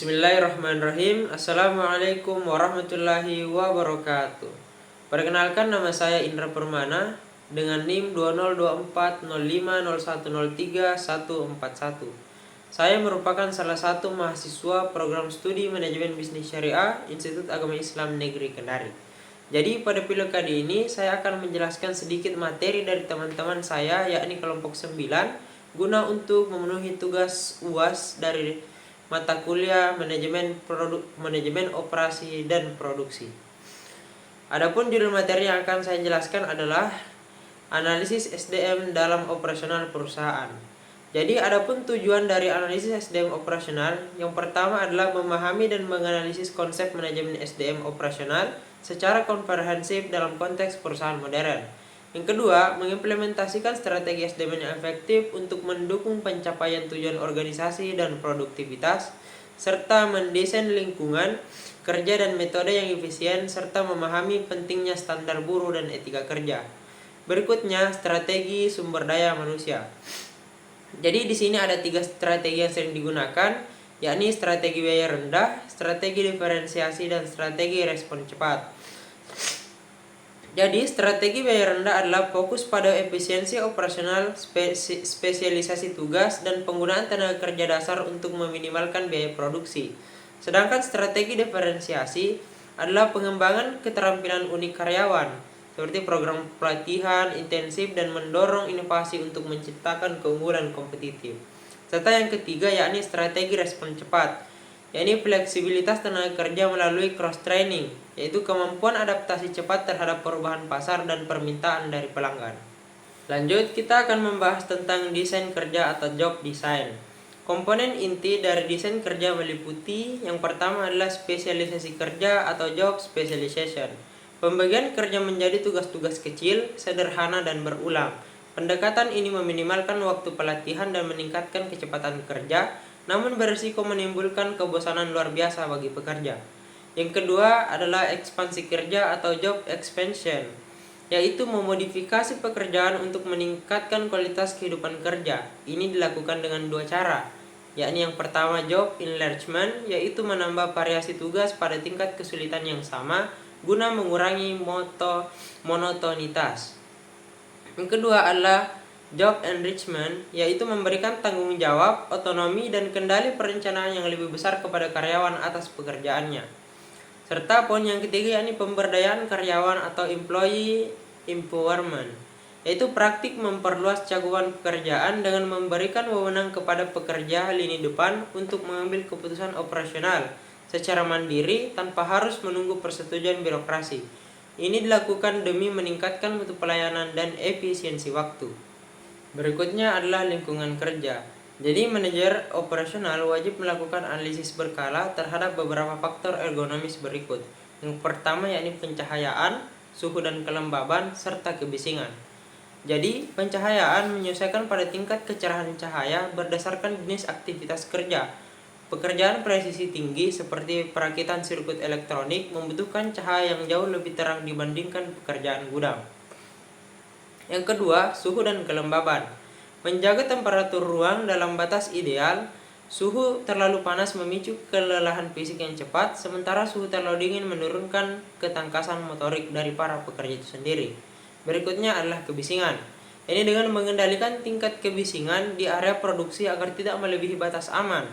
Bismillahirrahmanirrahim. Assalamualaikum warahmatullahi wabarakatuh. Perkenalkan, nama saya Indra Permana dengan NIM 20240501034141. Saya merupakan salah satu mahasiswa program studi manajemen bisnis syariah Institut Agama Islam Negeri Kendari. Jadi pada video kali ini saya akan menjelaskan sedikit materi dari teman-teman saya, yakni kelompok 9, guna untuk memenuhi tugas UAS dari mata kuliah manajemen operasi dan produksi. Adapun judul materi yang akan saya jelaskan adalah analisis SDM dalam operasional perusahaan. Jadi adapun tujuan dari analisis SDM operasional, yang pertama adalah memahami dan menganalisis konsep manajemen SDM operasional secara komprehensif dalam konteks perusahaan modern. Yang kedua, mengimplementasikan strategi SDM yang efektif untuk mendukung pencapaian tujuan organisasi dan produktivitas, serta mendesain lingkungan kerja dan metode yang efisien, serta memahami pentingnya standar buruh dan etika kerja. Berikutnya, strategi sumber daya manusia. Jadi di sini ada 3 strategi yang sering digunakan, yakni strategi biaya rendah, strategi diferensiasi, dan strategi respon cepat. Jadi strategi biaya rendah adalah fokus pada efisiensi operasional, spesialisasi tugas, dan penggunaan tenaga kerja dasar untuk meminimalkan biaya produksi. Sedangkan strategi diferensiasi adalah pengembangan keterampilan unik karyawan, seperti program pelatihan intensif dan mendorong inovasi untuk menciptakan keunggulan kompetitif. Serta yang ketiga yakni strategi respon cepat, yakni fleksibilitas tenaga kerja melalui cross training, yaitu kemampuan adaptasi cepat terhadap perubahan pasar dan permintaan dari pelanggan. Lanjut, kita akan membahas tentang desain kerja atau job design. Komponen inti dari desain kerja meliputi yang pertama adalah spesialisasi kerja atau job specialization. Pembagian kerja menjadi tugas-tugas kecil, sederhana, dan berulang. Pendekatan ini meminimalkan waktu pelatihan dan meningkatkan kecepatan kerja, namun berisiko menimbulkan kebosanan luar biasa bagi pekerja. Yang kedua adalah ekspansi kerja atau job expansion, yaitu memodifikasi pekerjaan untuk meningkatkan kualitas kehidupan kerja. Ini dilakukan dengan 2 cara, yakni yang pertama job enlargement, yaitu menambah variasi tugas pada tingkat kesulitan yang sama guna mengurangi monotonitas. Yang kedua adalah job enrichment, yaitu memberikan tanggung jawab, otonomi, dan kendali perencanaan yang lebih besar kepada karyawan atas pekerjaannya. Serta poin yang ketiga yakni pemberdayaan karyawan atau employee empowerment, yaitu praktik memperluas cakupan pekerjaan dengan memberikan wewenang kepada pekerja lini depan untuk mengambil keputusan operasional secara mandiri tanpa harus menunggu persetujuan birokrasi. Ini dilakukan demi meningkatkan mutu pelayanan dan efisiensi waktu. Berikutnya adalah lingkungan kerja. Jadi manajer operasional wajib melakukan analisis berkala terhadap beberapa faktor ergonomis berikut. Yang pertama yakni pencahayaan, suhu dan kelembaban, serta kebisingan. Jadi pencahayaan menyesuaikan pada tingkat kecerahan cahaya berdasarkan jenis aktivitas kerja. Pekerjaan presisi tinggi seperti perakitan sirkuit elektronik membutuhkan cahaya yang jauh lebih terang dibandingkan pekerjaan gudang. Yang kedua, suhu dan kelembaban. Menjaga temperatur ruang dalam batas ideal. Suhu terlalu panas memicu kelelahan fisik yang cepat, sementara suhu terlalu dingin menurunkan ketangkasan motorik dari para pekerja itu sendiri. Berikutnya adalah kebisingan. Ini dengan mengendalikan tingkat kebisingan di area produksi agar tidak melebihi batas aman.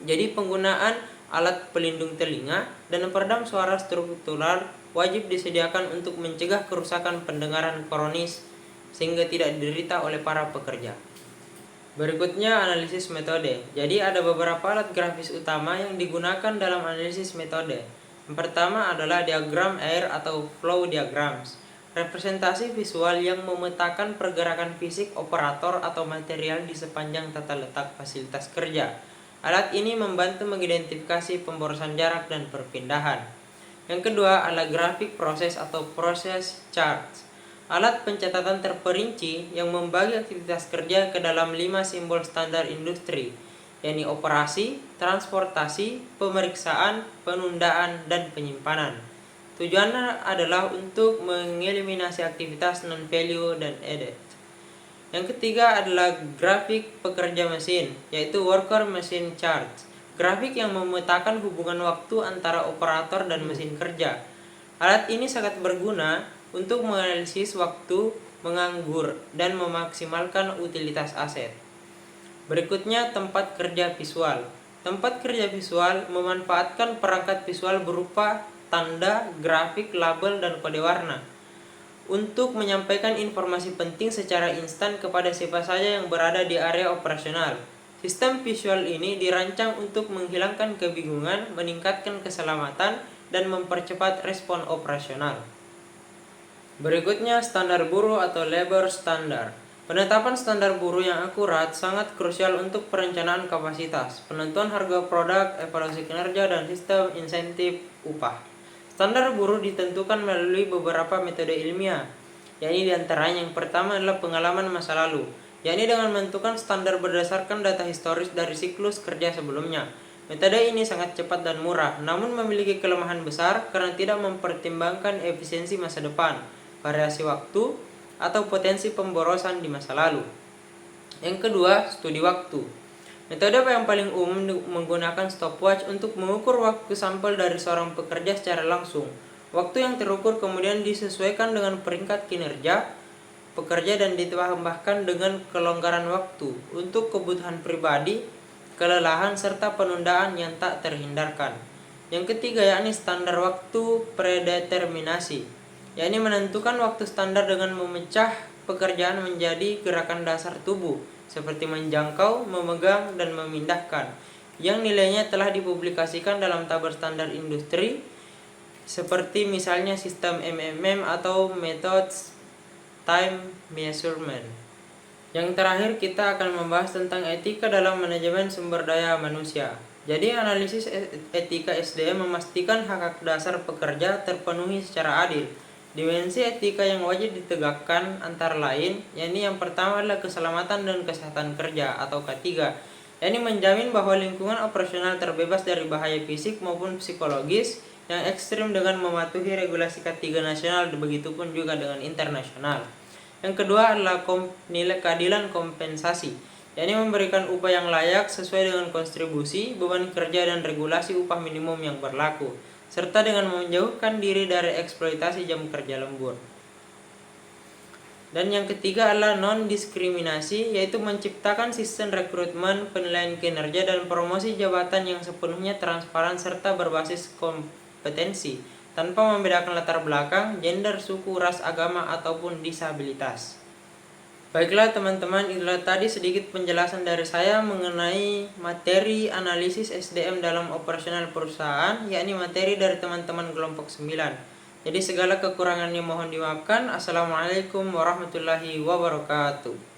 Jadi penggunaan alat pelindung telinga dan peredam suara struktural wajib disediakan untuk mencegah kerusakan pendengaran kronis sehingga tidak diderita oleh para pekerja. Berikutnya analisis metode. Jadi ada beberapa alat grafis utama yang digunakan dalam analisis metode. Yang pertama adalah diagram air atau flow diagrams, representasi visual yang memetakan pergerakan fisik operator atau material di sepanjang tata letak fasilitas kerja. Alat ini membantu mengidentifikasi pemborosan jarak dan perpindahan. Yang kedua adalah grafik proses atau process charts, alat pencatatan terperinci yang membagi aktivitas kerja ke dalam 5 simbol standar industri, yakni operasi, transportasi, pemeriksaan, penundaan, dan penyimpanan. Tujuannya adalah untuk mengeliminasi aktivitas non-value dan added. Yang ketiga adalah grafik pekerja mesin, yaitu worker machine chart, grafik yang memetakan hubungan waktu antara operator dan mesin kerja. Alat ini sangat berguna untuk menganalisis waktu menganggur dan memaksimalkan utilitas aset. Berikutnya, tempat kerja visual. Tempat kerja visual memanfaatkan perangkat visual berupa tanda, grafik, label, dan kode warna untuk menyampaikan informasi penting secara instan kepada siapa saja yang berada di area operasional. Sistem visual ini dirancang untuk menghilangkan kebingungan, meningkatkan keselamatan, dan mempercepat respon operasional. Berikutnya, standar buruh atau labor standard. Penetapan standar buruh yang akurat sangat krusial untuk perencanaan kapasitas, penentuan harga produk, evaluasi kinerja, dan sistem insentif upah. Standar buruh ditentukan melalui beberapa metode ilmiah, yakni diantaranya yang pertama adalah pengalaman masa lalu, yakni dengan menentukan standar berdasarkan data historis dari siklus kerja sebelumnya. Metode ini sangat cepat dan murah, namun memiliki kelemahan besar karena tidak mempertimbangkan efisiensi masa depan, variasi waktu, atau potensi pemborosan di masa lalu. Yang kedua, studi waktu. Metode yang paling umum menggunakan stopwatch untuk mengukur waktu sampel dari seorang pekerja secara langsung. Waktu yang terukur kemudian disesuaikan dengan peringkat kinerja pekerja dan ditambahkan dengan kelonggaran waktu untuk kebutuhan pribadi, kelelahan, serta penundaan yang tak terhindarkan. Yang ketiga yakni standar waktu predeterminasi, yakni menentukan waktu standar dengan memecah pekerjaan menjadi gerakan dasar tubuh seperti menjangkau, memegang, dan memindahkan, yang nilainya telah dipublikasikan dalam tabel standar industri seperti misalnya sistem MMM atau Methods Time Measurement. Yang terakhir kita akan membahas tentang etika dalam manajemen sumber daya manusia. Jadi analisis etika SDM memastikan hak-hak dasar pekerja terpenuhi secara adil. Dimensi etika yang wajib ditegakkan antara lain, yakni yang pertama adalah keselamatan dan kesehatan kerja atau K3, yakni menjamin bahwa lingkungan operasional terbebas dari bahaya fisik maupun psikologis yang ekstrim dengan mematuhi regulasi K3 nasional, begitupun juga dengan internasional. Yang kedua adalah nilai keadilan kompensasi, yakni memberikan upah yang layak sesuai dengan kontribusi, beban kerja, dan regulasi upah minimum yang berlaku, serta dengan menjauhkan diri dari eksploitasi jam kerja lembur. Dan yang ketiga adalah non-diskriminasi, yaitu menciptakan sistem rekrutmen, penilaian kinerja, dan promosi jabatan yang sepenuhnya transparan serta berbasis kompetensi, tanpa membedakan latar belakang, gender, suku, ras, agama, ataupun disabilitas. Baiklah teman-teman, itulah tadi sedikit penjelasan dari saya mengenai materi analisis SDM dalam operasional perusahaan, yakni materi dari teman-teman kelompok 9. Jadi segala kekurangannya mohon dimaafkan. Assalamualaikum warahmatullahi wabarakatuh.